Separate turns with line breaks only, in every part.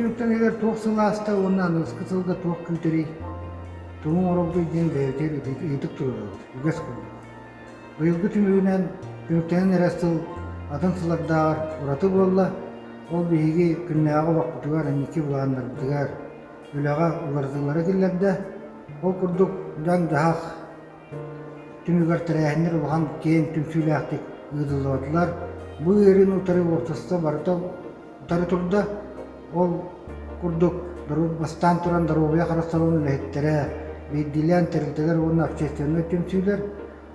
Тимиктен егер тоқсыласта оннан ысқысылға тоқ күлтері туң оролды ден бәйтер үйдік тұрды, үгес күлді. Бұйылғы түмігінен түміктенен әрәстіл атын сылардағар ұраты болла, ол бейге күннәға вақытығар, әнеке бұлағандар бұтығар, өліға ұларзылары келерді, ол күрдік жан жағақ түмігар тәрәхіндер ұлған кейін түмсүйлі ақтық ұйдылуатылар. Бұл ерін ұтары ортасында барыта ұтары тұрды, ол күрдік бастан тұран даруғыя қарасталуын үләйттері, бейділен тәрілтелер оның общественный түмсүйлер,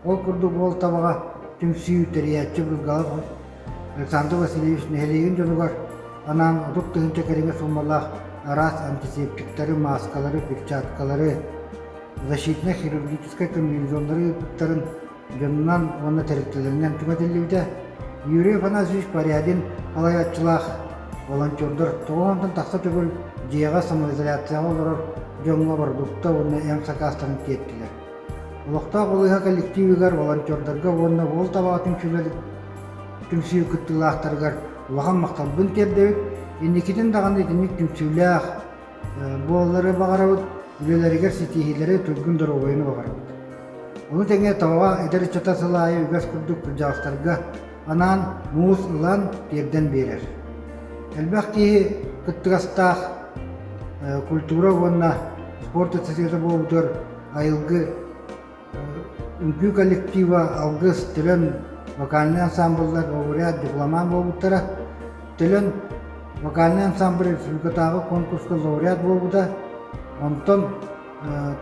ол күрдік ол табаға түмсүй тәриятчы бұлғалар Александр Васильевич нәхелеген жонығар, анан ұдық түгінші кәреме сумалақ арас антисептиктері, маскалары, перчаткалары, защитная хирургическая комбинезонлары бұттарын жонынан оны тәрілтелерінен түмәтелдейді. Юрий Афанасьевич Порядин алаятчылақ волонтердар тоғантын тақса түгіл жиыға самоизоляцияға олар жоңға бардықта оны әң сақастарын кеттілер. Олықта қолыға коллективігер волонтердарға оны ол табаға түмсүй күттілақтарғар оған мақталбын тердеуік, енекеден дағанды етімек түмсүйләқ болары бағарауыд, үлелерігер сетихилері түргіндір ойыны бағарауыд. Оны тәңе табаға әдір чатасылы айы үгәс күрдік күржағыстарға анан муыз ұлан терден берер. Әлбәқ кейі күттігастақ культура онына спорт әтсесеті болудар айылғы үнкі коллектива алғыз тілін вокальный ансамбльдар лауреат дипломан болуттара, тілін вокальный ансамбль республикатағы конкурсқа лауреат болуда, онтон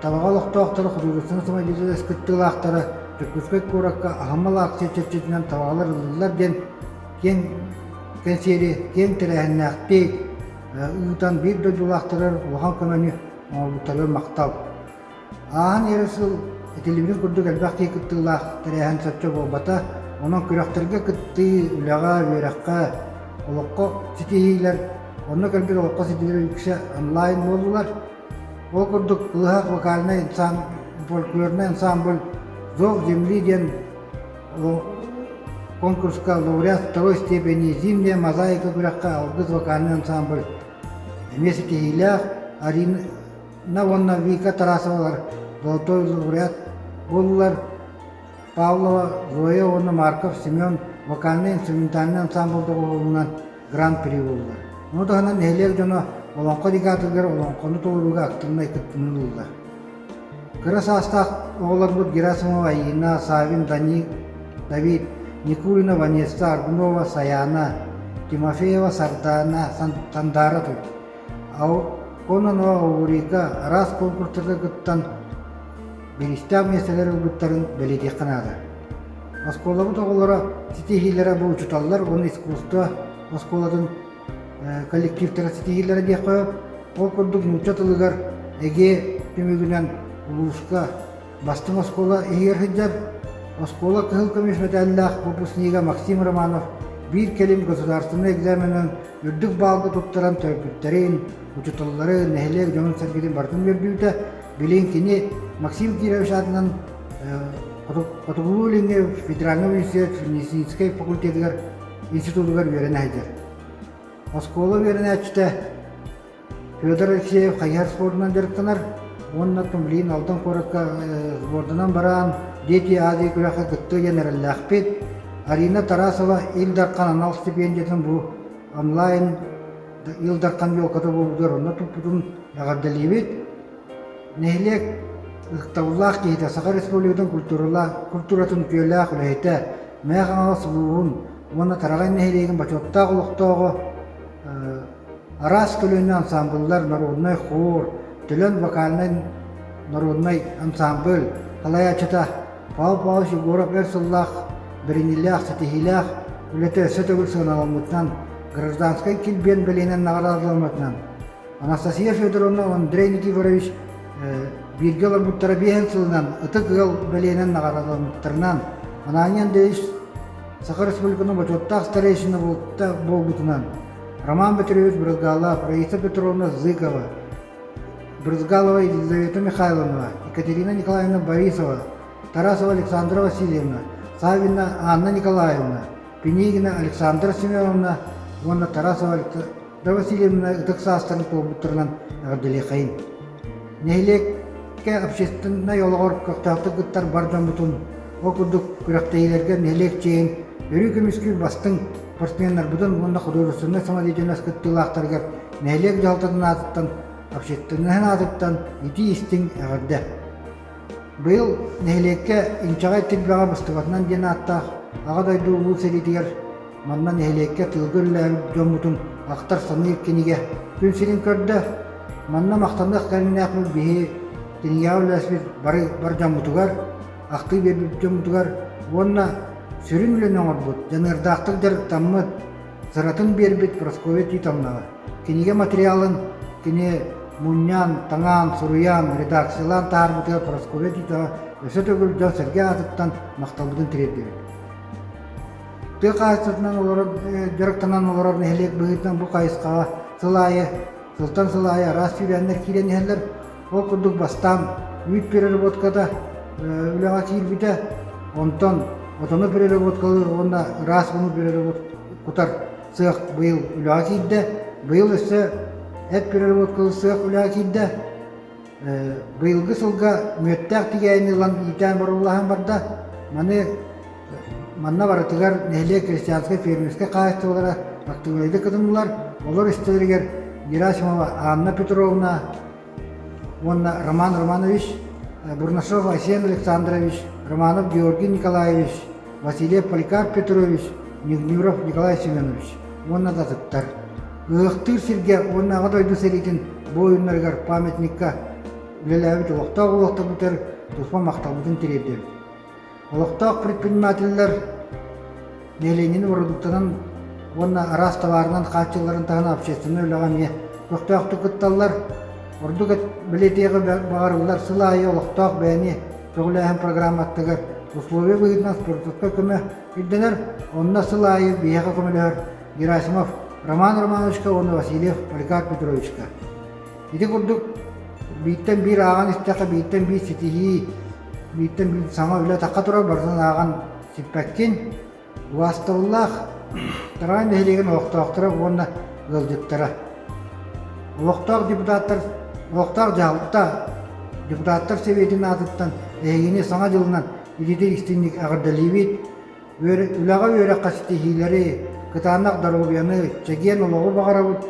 табаға лоқтуақтары құдығысының самайдезі әскіттілақтары жүккіскөй көракка ағамал ақсы чечетінен табағалар ұлылар ден кен сері, кен тірәхін әқтек, ұйтан бір дөдулақтырыр оған көмені ұлытары мақтал. Ағын ерісіл телевизор күрдік әлбәқ кей күттілақ тірәхін сәтчі болбата, оның күрәқтірге күтті үліға, өрәққа, олыққа сетейілер, оны кәлбір олыққа сетейлер үксе онлайн болдылар. Ол күрдік ұлығақ вокальный фольклорный ансамбль «Зов земли» ден конкурска лауреат второй степени «Зимняя мозаика» күрәққа алғыз вокальный ансамбль. Эмесі кейілер, Арина Вонна Вика Тарасовалар золотой лауреат болулар. Павлова, Зоя, Онна Марков, Семен вокальный инструментальный ансамбльді олуынан гран-при болулар. Оны дағынан нәйлер жоны олонқы дегатылгар олонқыны толыруға актырнай күттімін болулар. Кырас астақ оғылар бұд Герасимова, Аина, Савин, Давид, Никулина, Ванеста, Аргунова, Саяна, Тимофеева, Сардана, Сандара тұр. Ау Кононова, Аурика, раз конкурстарға күттан берістәу меселері бұттарын бәледе қанады. Осколабы тоғылары сетехилері бұл ұчыталылар, оны искусство осколадың коллективтері сетехилері де қойып, ол күрдік мұчатылығар әге түмігінен ұлысқа бастың оскола егер хыджар, оскола кығыл көмешметі әлләқ выпускнига Максим Романов bir келим государственный экзаменен үрдік балғы тұттыран тәуіпіттерін, ұчытылылары, нәхелек, жонын сәргеден бартын бердіуді, білен кені Максим Кирович атынан Котугулинге Федеральный университет, медицинский факультетігер, институтығар верен әйдер. Оскола верен әчті Федор Алексеев қайар спортынан дәріктінар, онына түмлейін алтын қорыққа спортынан баран, дети Азия күрәққа күтті генераллы Ақпет, Арина Тарасова Илдарқан анал стипендиятын бұл онлайн Илдарқан елқаты болудар, онына тұппытын ағардалебет. Нәхілек ұқтаулақ кейті Сақа Республикадан культуратын көләқ үләйті мәғаңа сұлуын, оны тарағай нәхілеген бачоттақ ұлықтауғы арас көліне ансамбльдар, народный хор, тілін вокальный народный ансамбль, қалай ачыта Пау Шигуров Эрсуллах, Бірінілләқ, Сетихиләқ, үлеті өсі төгіл сығыналымытынан, гражданскай кілбен білінен нағарадылымытынан. Анастасия Федоровна Андрей Никифорович биргел арбуттара бейхен сылынан, ытық ғыл білінен нағарадылымыттарынан, ананиян дейш Сақа Республиканың бачоттақ старейшіні болбутынан, Роман Петрович Брызгалов, Раиса Петровна Зыкова, Брызгалова Елизавета Михайловна, Екатерина Николаевна Борисова, Тарасова Александра Васильевна, Савина Анна Николаевна, Пенигина Александра Семеновна, Тарасова Васильевна ытык саастарын туубуттарынан ағырдылы қайын. Нехлекке общественный олғар көқтақты гыттар бардан бұтын, о күрдік күректейлерге нехлек чейін, өрі көміскі бастың спортсменнар бұдан онда құдырысына самадейден аскыттылақтарғар нехлек жалтатын атыттан, общественный атыттан ити истің ағырды. Бұл нехлекке инчағай тілбаға бұстығатынан ден аттақ, ағадайды ұлы сәритігер, маннан нехлекке тылгырләр жомутун ақтар саны еккенеге күн сирин көрді, манна мақтандық кәріне ақмыл бейі тенеге өләсбір бар жамутугар, ақты бербіп жамутугар, онна сүрін үлен оңыр бұд, жанырдақтық жар таммыд, сыратын бербет просковет итамнаға. Кенеге материалын, кене муннян, таңан, суруян, редакциялан тағар бұтыға просковет итаға, өсі төгіл жан сәрге атыптан мақталбыдың тірет береді. Ты қайыстырынан олар, жарықтанан олар нәхелек бұғытынан бұл қайысқаға сылайы, сылтан сылайы, рас фибианнер кейлен ехелер, ол күрдік бастан, үйт берері боткада, үліға кейлбіті, онтан, отаны берері боткалы, онда рас бұны берері бұтар сық бұйыл үліға кейді, бұйыл өсі әт берері боткалы сық үліға кейді, бұйылғы сылға мөттәқ тегейін ұлан итән бар олағын барда, манна баратыгар нәхле крестьянская фермерская қайысты олара активайды кытымлар, олар істелергер Герасимова Анна Петровна, онна Роман Романович, Бурнашов Асен Александрович, Романов Георгий Николаевич, Василев Поликарп Петрович, Нигнюров Николай Семенович, онна датыптар. Ыықтыр сирге онна ағадойды сәретін бойынларғар памятникка үлеләбіт олықтақ бұтыр тұспа мақталбытын теребдер. Олықтақ предпринимательлер неленин продуктынан онна арас товарынан қатчыларын тағына общественный өліған не көқтақты күтталар ордук билетеғы бағарылар сылайы олықтақ бәйіне тоғылайын программаттығыр условия бұғытынан спортқа көмі үлденер онна сылайы бейеға көмілер Герасимов Роман Романовичка, оны Василев Поликарп Петровичка. Ити күрдік бейттен бір аған істеқі бейттен бір сетихи бейттен бір саңа үлі таққа тұра бардан аған сиппәккен уастығыллақ тұрайын әйлеген оқтақтыра онна ғылдеттіра. Оқтақ депутаттар, оқтақ жағылықта депутаттар себетін атыттан әйгене саңа жылынан едетер істенік ағырдалевет үліға өрі қасетихилері кытанақ дарубияны чеген олығы бағарабыт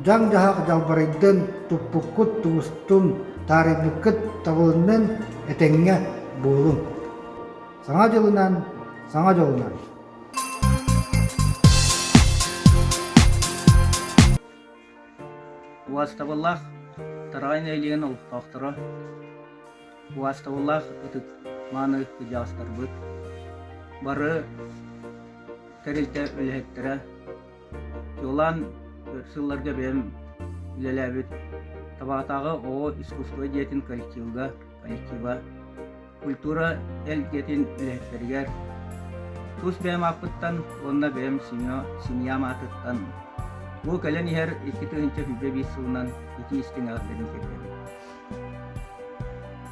жан жағақ жалбарайдың тұппыққыт тұғыстың тарихлыққыт табылынан әтеңге болын. Саңа жылынан, саңа жолынан.
Уастабаллах тарайын әйлеген ұлықтақтыры. Уастабаллах ұтып маны күдястар бұд. Бары тәрелті өліхеттірі. Жолан сылларға бәм үлеләбіт. Табатағы о искусство дейтін коллектива, культура әл дейтін өліхеттергер. Тус бәм апыттан, онна бәм семья матыттан. Бұл кәлен ехер 2005 жылынан 2 істің ағырдың кетеді.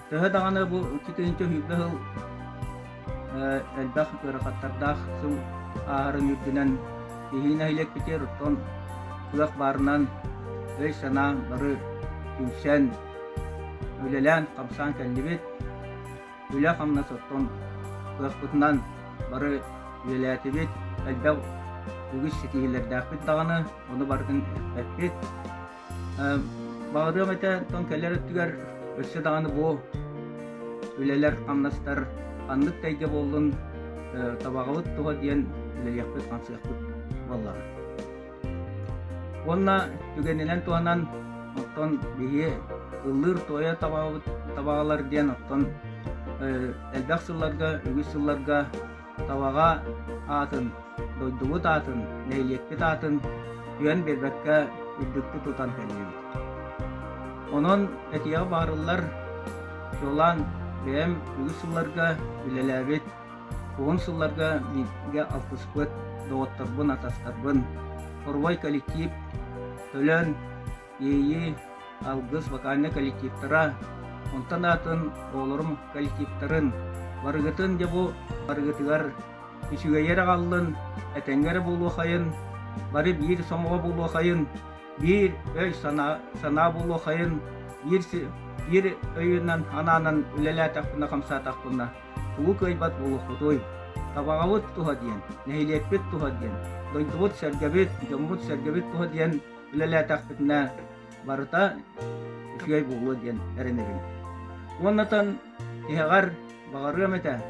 Тағы дағаны бұл 2005 жыл әлбәқ ұрақаттардақ сыл ағырын үрдінен ехін әйлек бітер ұттон құлақ барынан өй сана бары күмсен өлелән қамсан кәлібет өлі қамна соттон құлақ бұтынан бары өлеләті бет әлбәқ үгіз сетігілердәқ бет дағаны оны бардың әппет. Бағырым әті тон кәлер өттігер өсі дағаны бұл өлелер қамнастар қандық тәйге болдың табағылыт тұға дейін өлелеқпет қамсыяқпет баллары. Онна түгенелен туғанан оттон бейе ұлыр тоя табағалар дейін оттон әлбәқ сылларға, үгіз сылларға табаға атын, дойдуғыт атын, нәйлекпет атын, үйен бербәкке үрдікті тұтан кәлебет. Онын әтияғы бағырылар жолан бәм үгіз сылларға үлеләбет, оғын сылларға бейге алтыспыт, доғыттарбын, атастарбын, орбай коллектив, төлін, ейі, алғыз вокальны коллективтара, онтан атын олырым коллективтарын, барығытын дебу барығытығар үшігейер ағалын, әтәңгәрі болу қайын, бары бір сомға болу қайын, bir öy sana bulu hayın bir öyünden ananın ülele takpına kamsa takpına tuğu köybat bulu kutuy tabağavut tuha diyen nehiliyetbet tuha diyen doydubut sergebet jamubut sergebet tuha diyen ülele takpına barıta üsküy bulu diyen erenebin onatan tihagar bagarı mete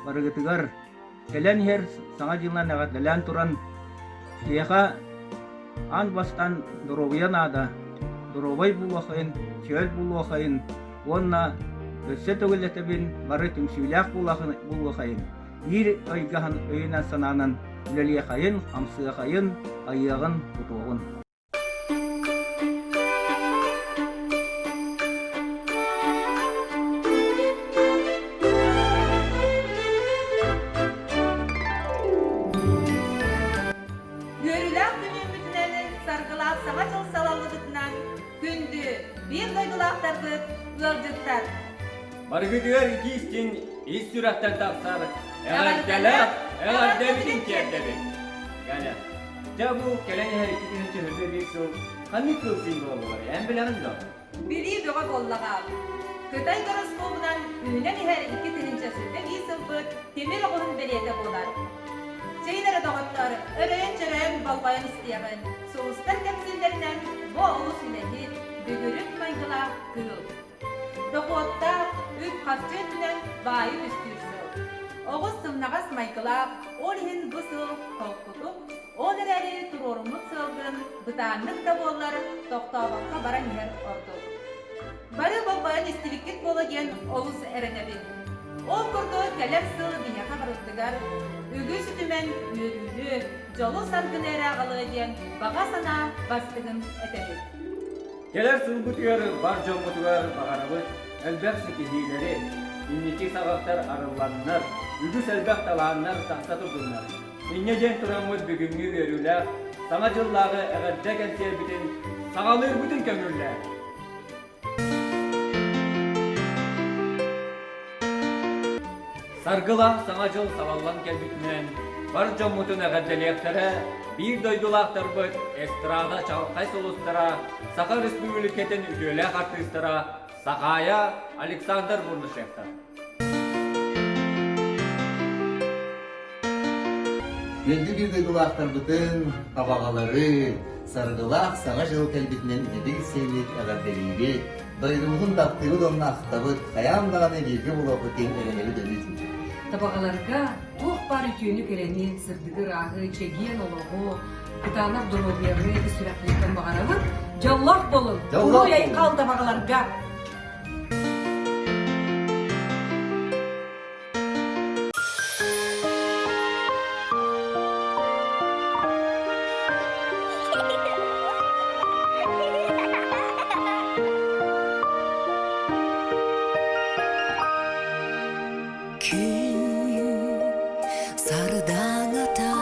barıgıtıgar gelen her sana jilna nagat dalan turan tiha an bastan dorobuya nada dorobay bulakayın çöl bulakayın onna össe tөгөллетебин бары тümsüйлак bulakayın bir aygahan öyünen sananan löliyakayın hamsıyakayın ayağın tutuğun
Görülak günün bütüneni sargılap samaçıl salalıdıktan gündü bir doydulaktardı ıldırtar.
Bargıdıyor iki istin iz süratten tapsar. Eğer gele, eğer devitin kerdedi. Gele. Ya bu gelen her iki gün için hızlı bir su. Hangi kılsın bu olur? En bilenim de.
Biri doğa bollağa. Kıtay goroskobudan ünlen her iki tirincesinde bir sıfır temir oğlun beliyete bolar. Şeylere doğatlar, öreyen balbayan isteyen, soğustar temsillerinden bu oğlu sünehi, bügürük maygıla kıl. Doğatta üç hafta etinen bayi üstürsü. Oğuz tımnagas maygıla, olihin gısı korkutup, o dereli turorumut sığgın, bıtanlık da bollar, toktavakka baran yer ordu. Barı balbayan istiliklik bolagen oğuz erenebin. O kurdu kelem sığ binyaka barıttıgar, ügü sütümen yürülü, jolu sargın ağalı eden bağa sana bastığın etebin.
Geler sılgıtıyor, bar jomutugar bağarabı, elbek sikihileri, inniki sabaktar arılanlar, ügüs elbek talanlar tahta turdunlar. İnnecen turamız bugünkü görüler, sana cıllağı eğerde gelsiye bitin, sağalır bütün kömürler. Sargıla sana cıl savallan gelbitmen, var jomutun eğerdeliyektere, bir doydulaktar bıt, estrada çalkay solustara, Saka Respubliketin ülkelek artistara, Sakaya Alexander Burnuşev'ta.
Gündü bir duygulatlar bütün kabağaları, sargılak sana jıl kelbitinden ededik sevlik eğerdeliydi. Doydumuğun taptığı donun aktabıt, hayam dağını bilgi bulabı ten ereneli dönütün.
Табагаларга тух пары түйіні келені сырдығы рағы, чеген олығы, кытанар дұрмобияры, сүрәкліктен бағарабы, жаллақ болын,
Жаллақ
ұлы
болын.
қал табагаларга.
Gün sarıdan ata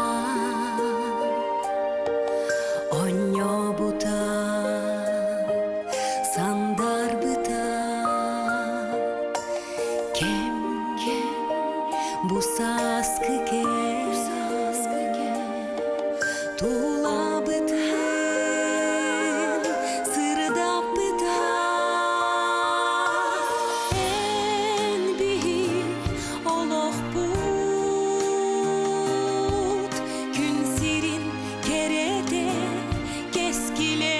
onyo buta sandar bıta kem bu saskı ke tula bıta sırda bıta en büyük oloq put gün sirin kerede keskile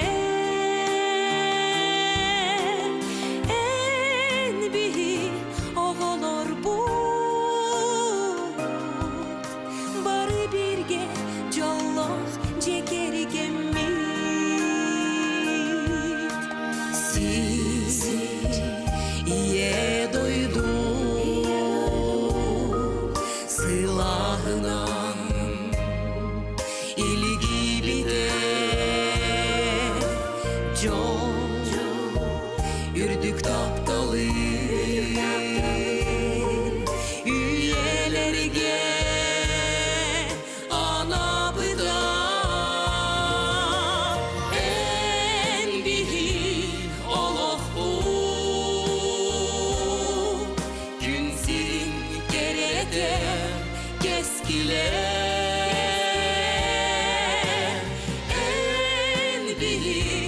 en büyük oğolor but barı birge jolloq jekeri gemmit siz iye doydu silahından ilgili de ürdük taptalı üyelerge ana bıda en büyük oloq bu gün sirin kerede keskile en büyük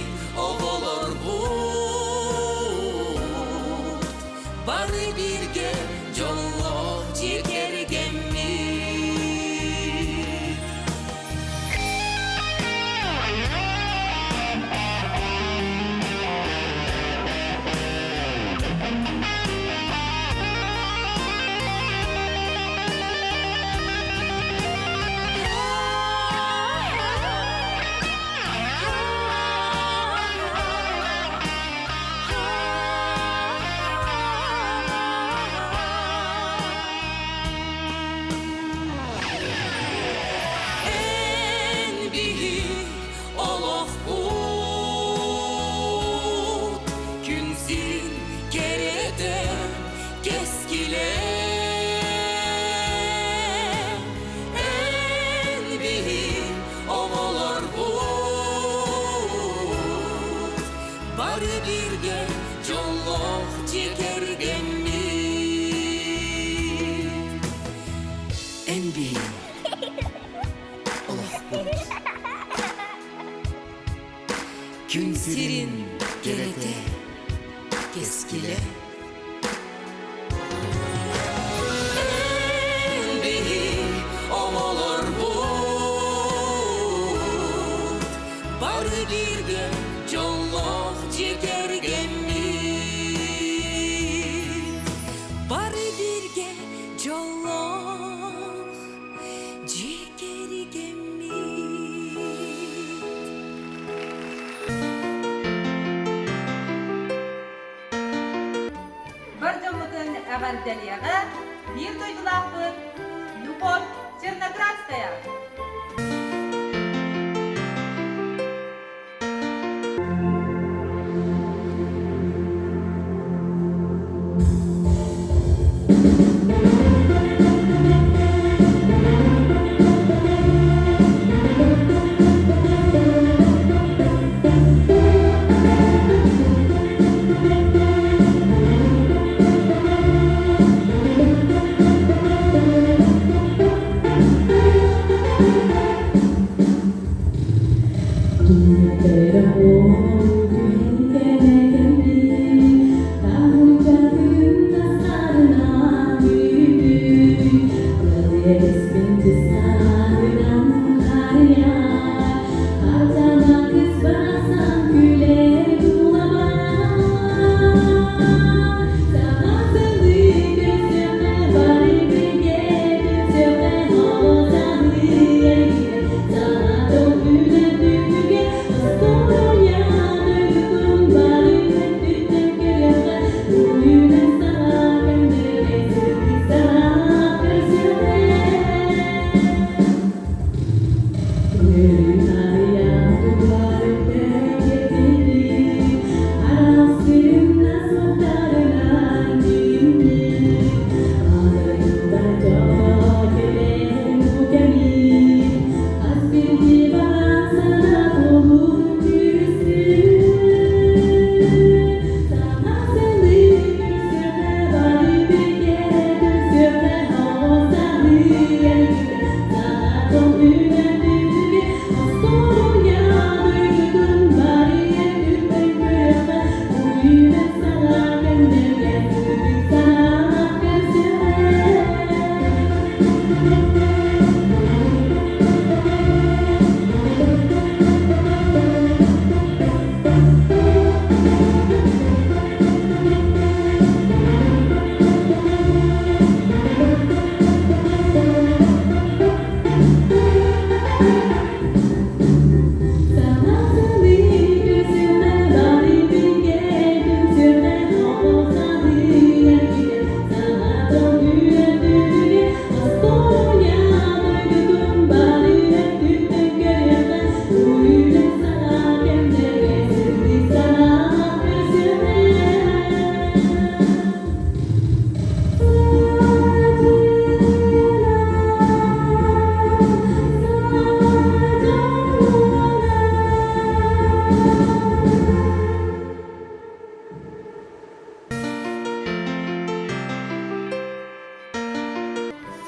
birge jolloq jekergemmi Endi Allah bulut Gün sirin gerete keskile Endi ovalar bot Bari birge jolloq jekergemmi Bari birge jolloq jekergemmi
Bir jomutun evvelteliyağı bir duydular Любовь Черноградская.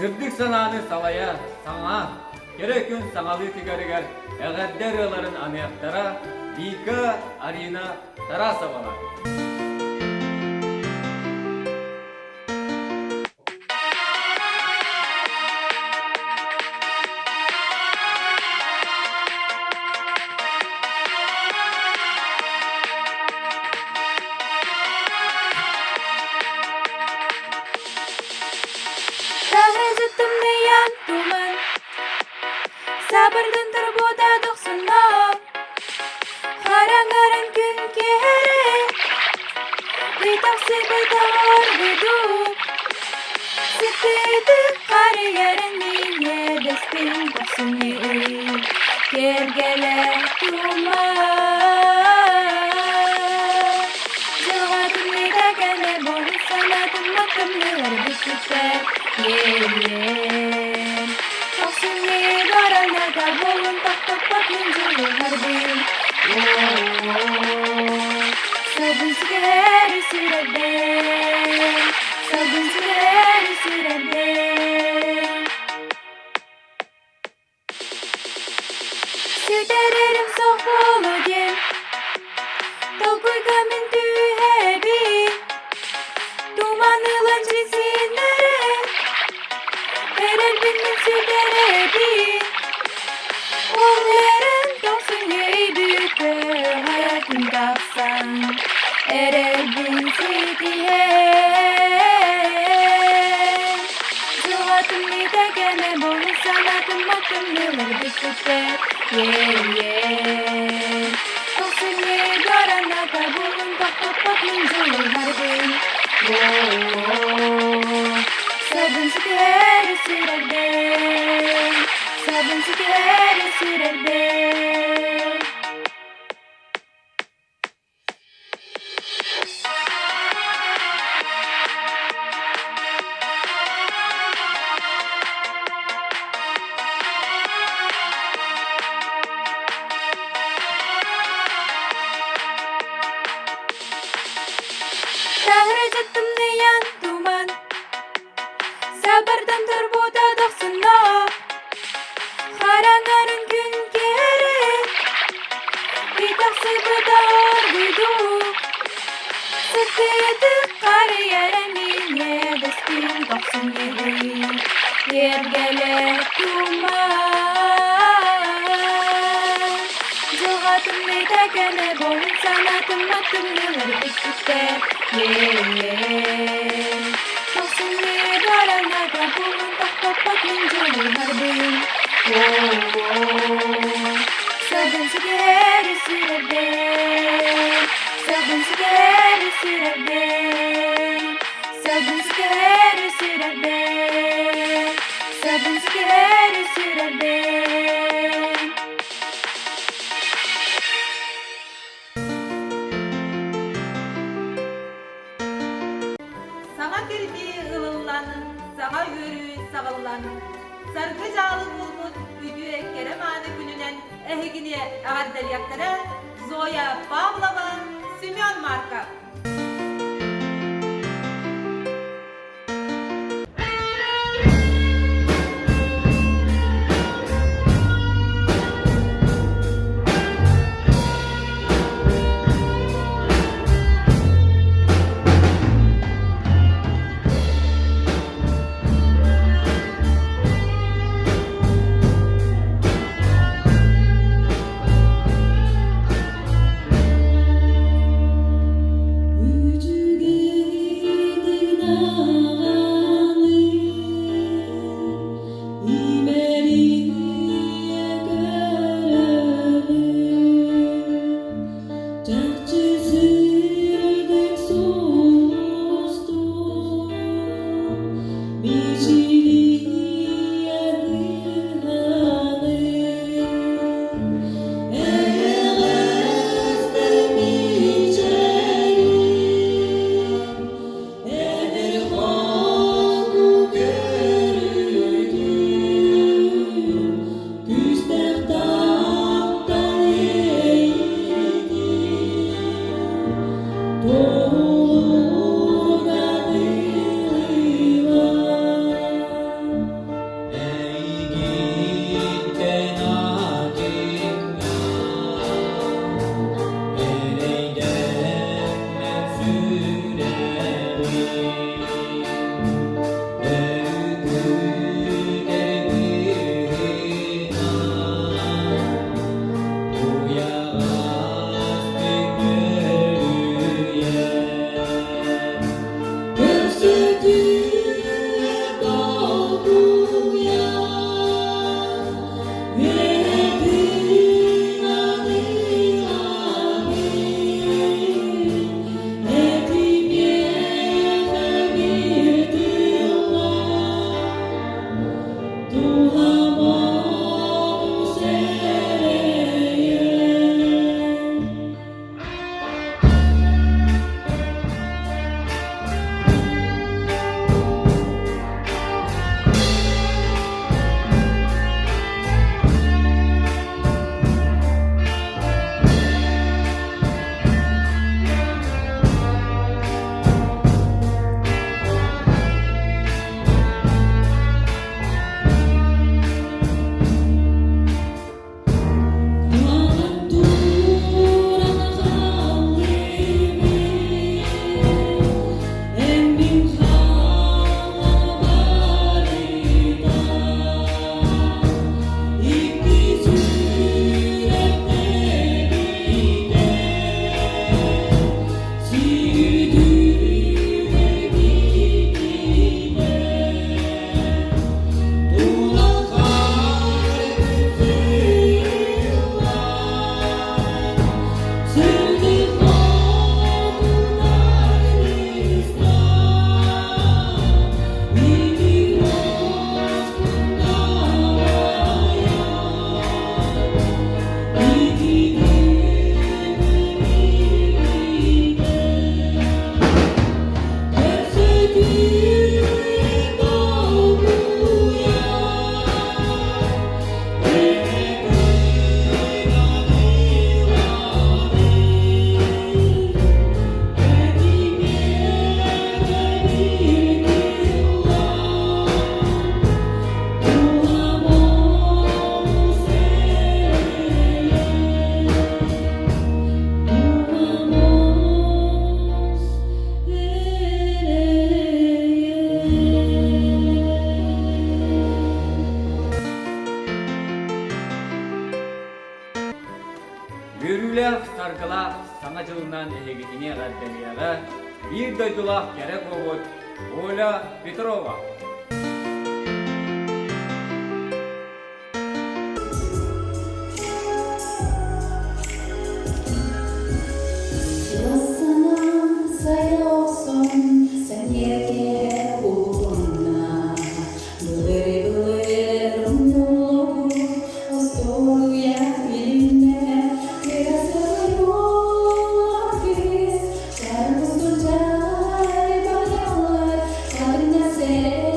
Sırdık sanağını salaya, sana, gerek gün sanalı tigarigar, eğer yılların anayaktara, Vika Arina Tarasavalar.
Sabırdan turbodadık sınav Karangaran gün kere Bitaksi bitar bidur Sikidik kariyerin niye Despin kusuni Kergele tuma Jawabın nida gele Boğu sanatın makamlar Bikitek Yeyen Kusuni Garanaga bolun tak tepat menjadi harbin Verir benim süterebi Oğulların dolsun yey büyütü Hayatın kapsan Erebin sidihe Zuhatım nida gene Bolu sanatım matım Neler bitti Dolsun yey Doranada bulun Pak minjulu harbin Sabun sikeri sürerden Sabun sikeri sürerden Tahrajattım neyan duman Sabardan turbuda doksuna Harangarın gün kere Bitaksı bıdar duydu Sıkıdı kariyeremine Destin doksun yeri Yer gele duman Zuhatım neydekene Bolun sanatım matım Neler bitti Doksun yeri Doranada bulun Pak minjulu harbin Sabun sikeri sürerden Sabun sikeri sürerden Sabun sikeri sürerden Sabun sikeri sürerden
Sana kirpi ılıllanın, sana yürü sağıllanın. Sargı calı bulmut, üdüye keremane gününen ehigine ağardalyaktara Zoya Pavlova, Semyon Markov.
саңа жылынан ehegitine gaddeliyaga bir doydulaq gerek robot Оля Петрова.
Yasana sayı olsun sen yeke bulunna Bıları bılarım yolu o soru yakine Biraz yol biz şarkı tutar bayalar Kadına sere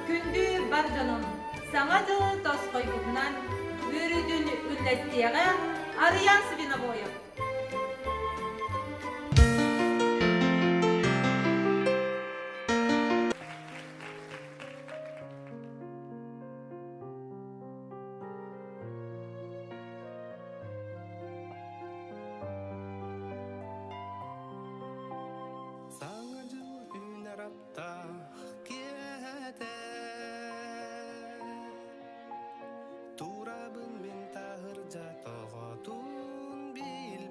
Kündü barcanın samadı toskoy bundan bürüdün üllestiğe arayan sivina boyu.
Sana jıl üner apta kiyete Turabın min tahır jatoğutun bile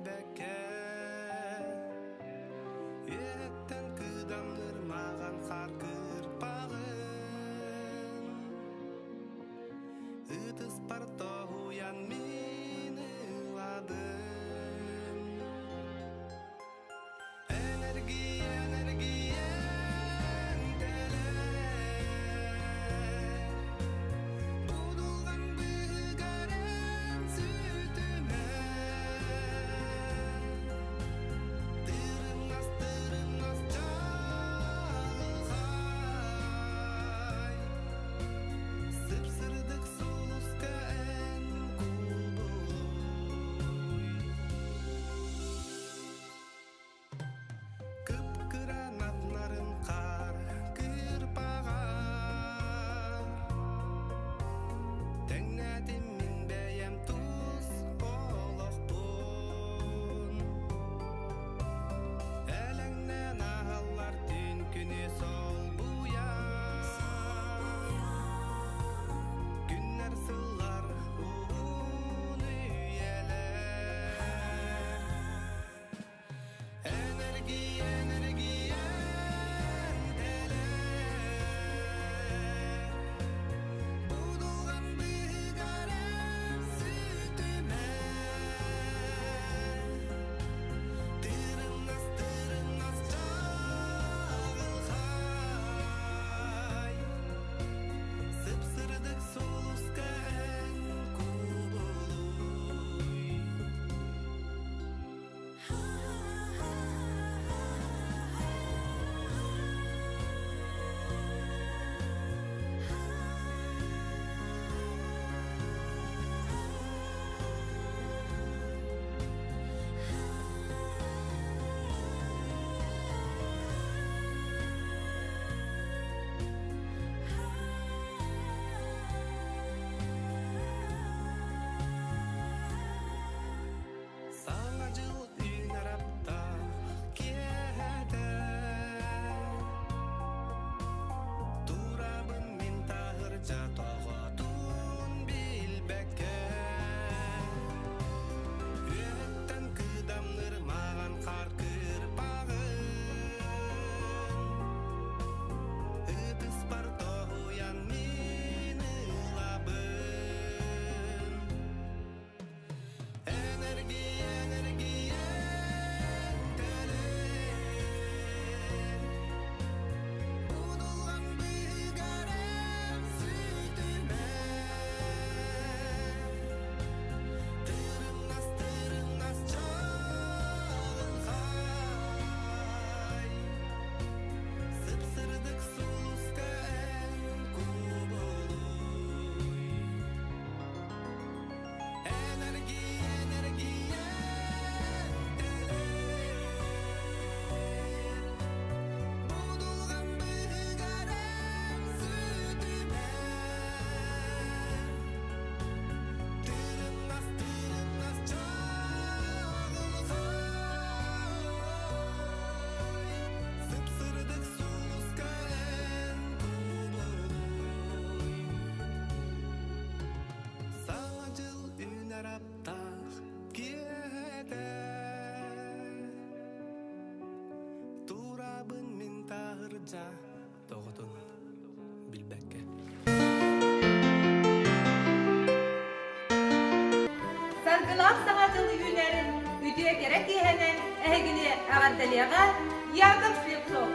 Ильяға Яков Слепцов.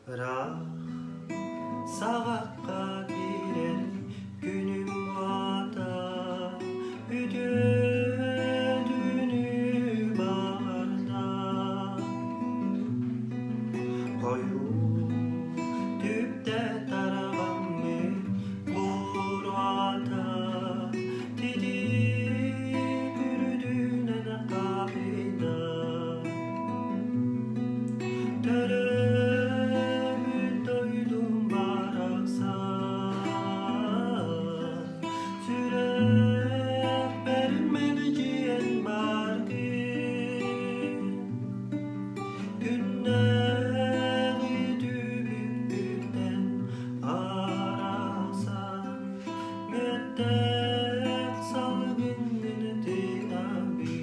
Ra sağakka girer günüm vada üdüdünü bağırda koyu tüpte taragan mı burada dedi bürüdüne de kabida Törümün doydum baraksa Sürek vermeyeceğin bargı Günleri dübükten arasa Müddet salgınını dinabi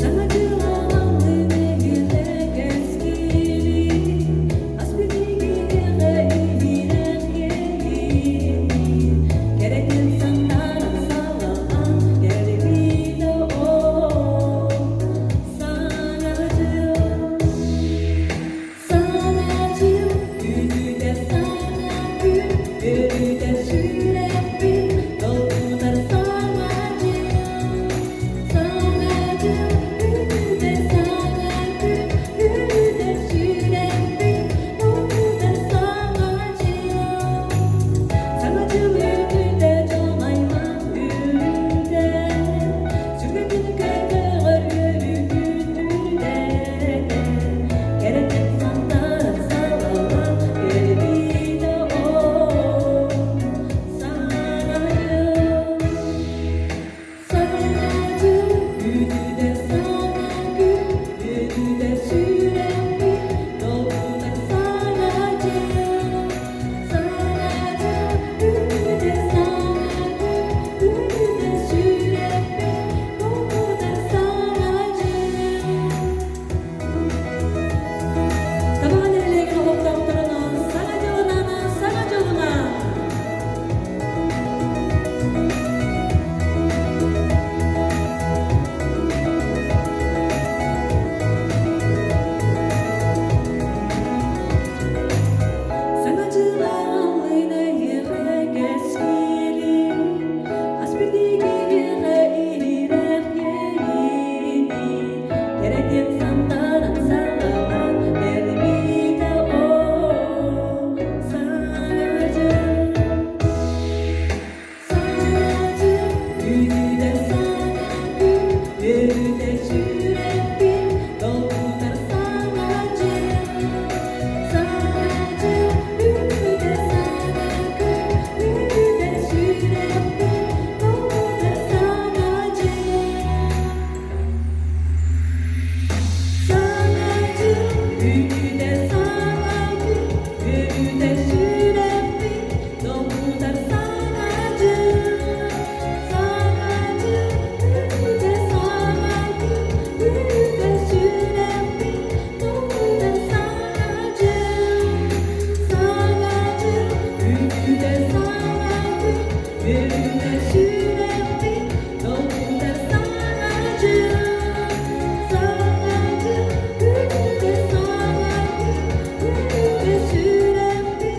Sana güvendim eyle gezgili Asbidigi eğilen yeli Gerek insanlar sağlanan Geldi de o Sanacım Sanacım Günü de sana gün Günü de sürekli Doldu da sanacım Sanacım günü de sana gün Günü de sürekli Doldu da sanacım Sanacım günü de canayman günü de Sürekli kadar günü de Gerek insanlar sağlanan Geldi de o Sanacım Sanacım günü de sana gün Günü de sürekli Doldu da sanacım Sanacım günü de sana gün Günü de sürekli Doldu da sanacım Sabahın ellerine hopta oturana Sanacığına sanacığına Sanacılarla yere gezgili Hasbidigi eğiler yeli Gerek insanlara sağlanan Geldi de o Sanacım Sanacım günü de sana gün Günü de sürekli Doldu da sanacım Sanacım günü de sana gün Günü de sürekli Doldu da sanacım Sanacım günü de sana gün Günü de sürekli Doldu da sanacım Sanacım günü de sana gün Günü de sürekli Doldu da sanacım Sanacım günü de sana gün Günü de sürekli Doldu da sanacım Sanacım günü de sana gün Günü de sürekli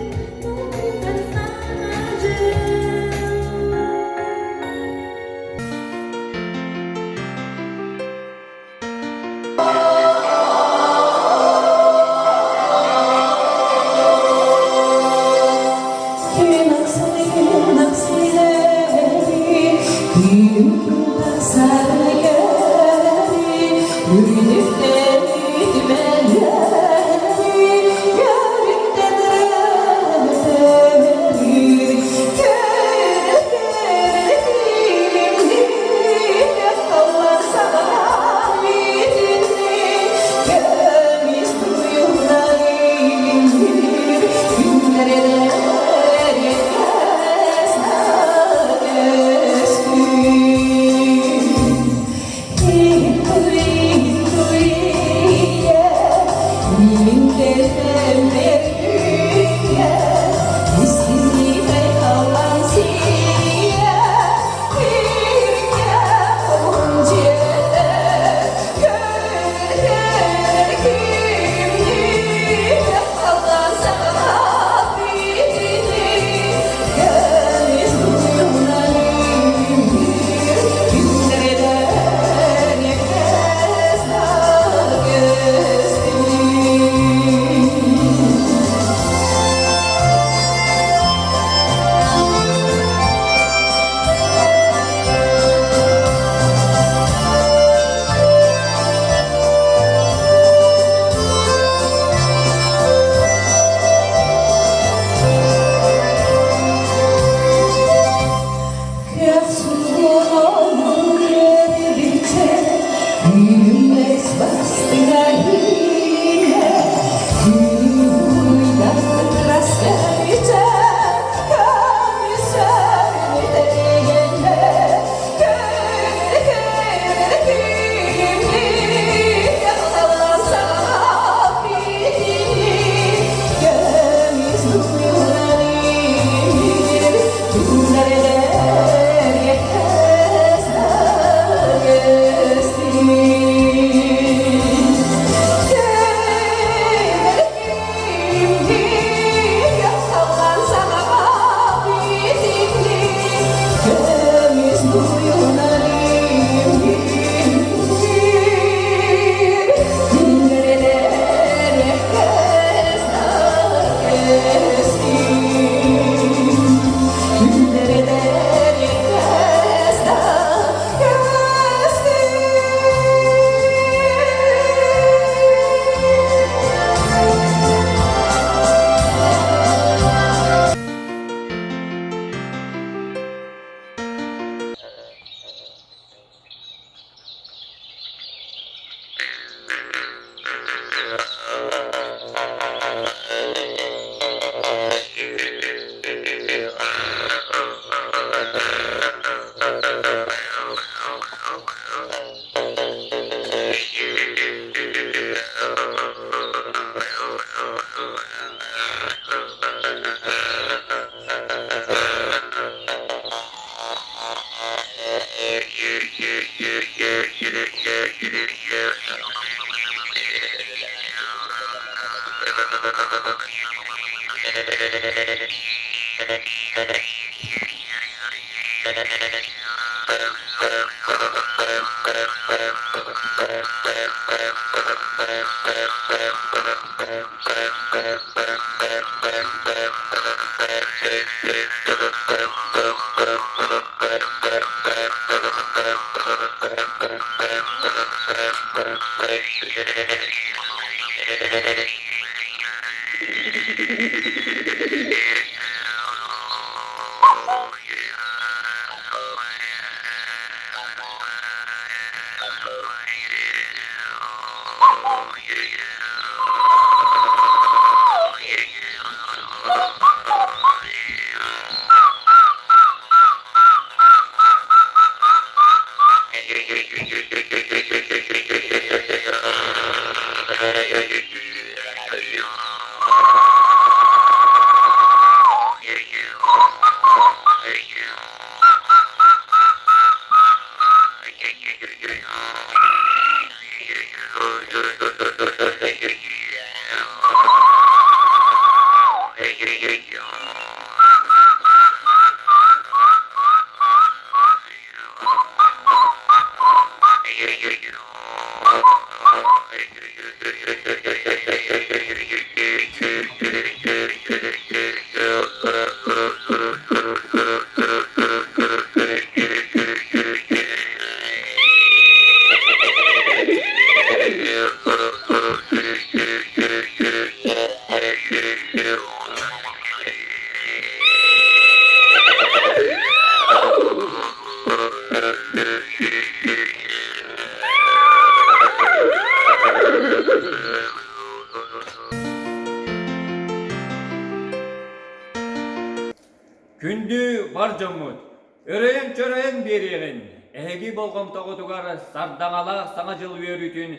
Күндү бар жоммут. Өрөйен чөрөйен бериген. Эги болгом тоготугар сардаңала саңа жыл өрүтүн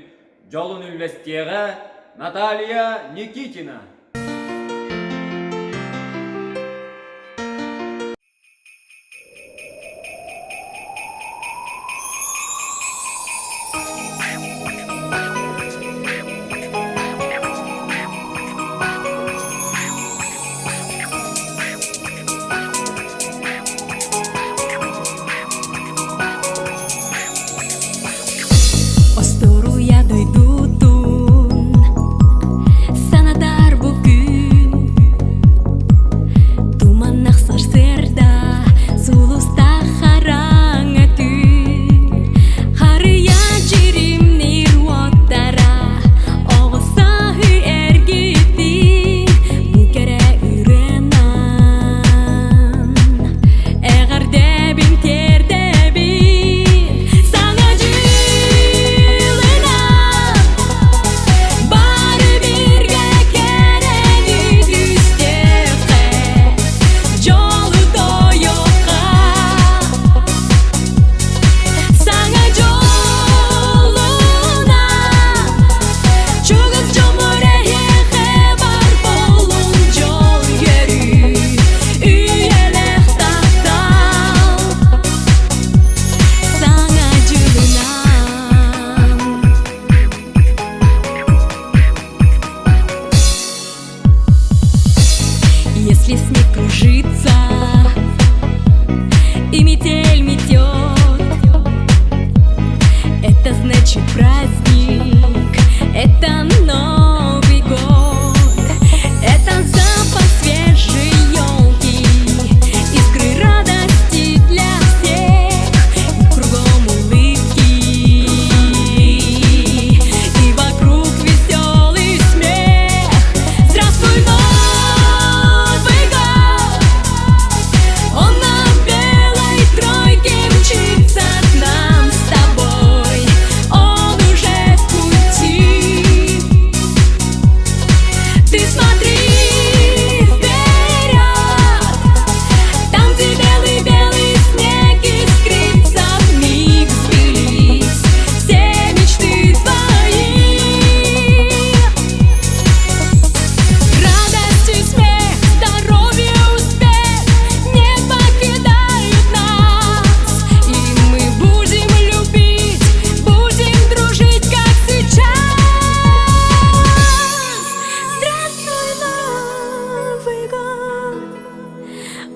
жолун үлбестиеге Наталья Никитина.
Ostorу ya duydun sana dar bugün Tuman naksar serda sulusta haranga tün Harıya cirim nirvatara Oğusahi ergiti bu kere ürenan Eğer debin ter debin sana Если снег кружится и метель метет, это значит праздник, это Новый год, это запах свежей елки, искры радости для всех, и кругом улыбки, и вокруг веселый смех. Здравствуй, Новый год!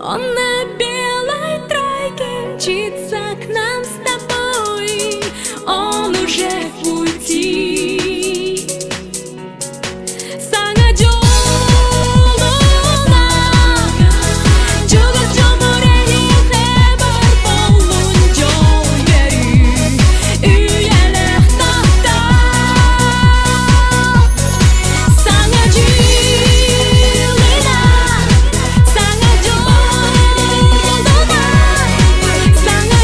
Он на белой тройке мчится к нам с тобой. Он уже в пути. Саңа жолуна, жүгір жомыреліне бір болуын жол беру. Үйелік тақта. Саңа жолуна, саңа жолуна, саңа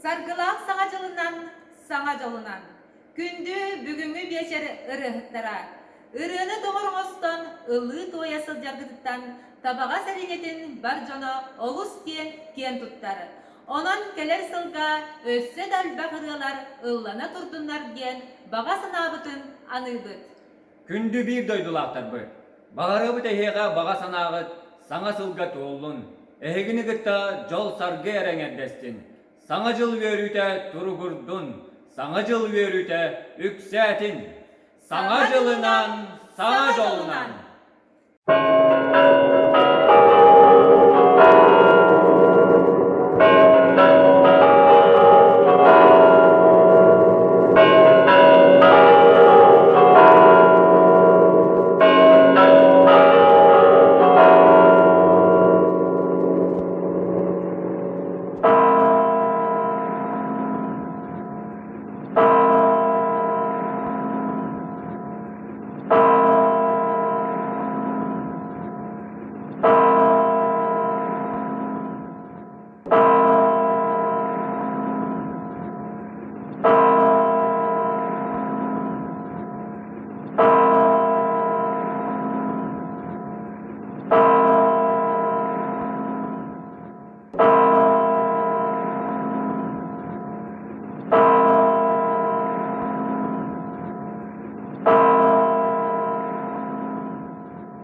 Sargılaq sağa jolundan. Gündü бүгүнгү бечер ырыхтара. Ырыны доңорңостон ылы тоя сылжаргытыттан табага сәринетін бар жоно олус кен туттары. Онон келер сылга өссө далбак ырылар ыллана турдунар диен бага санабытын аныбыт.
Күнді бір дойдулақтар бұ. Бағарыбы тәхеға баға санағыт, саңа сылға туолун. Эхегіні гытта жол сарғы әрәңәддестін. Саңа жыл верүтә тургурдун. Саңа жыл верүтә үксәтін. Саңа жылынан, саңа жолунан.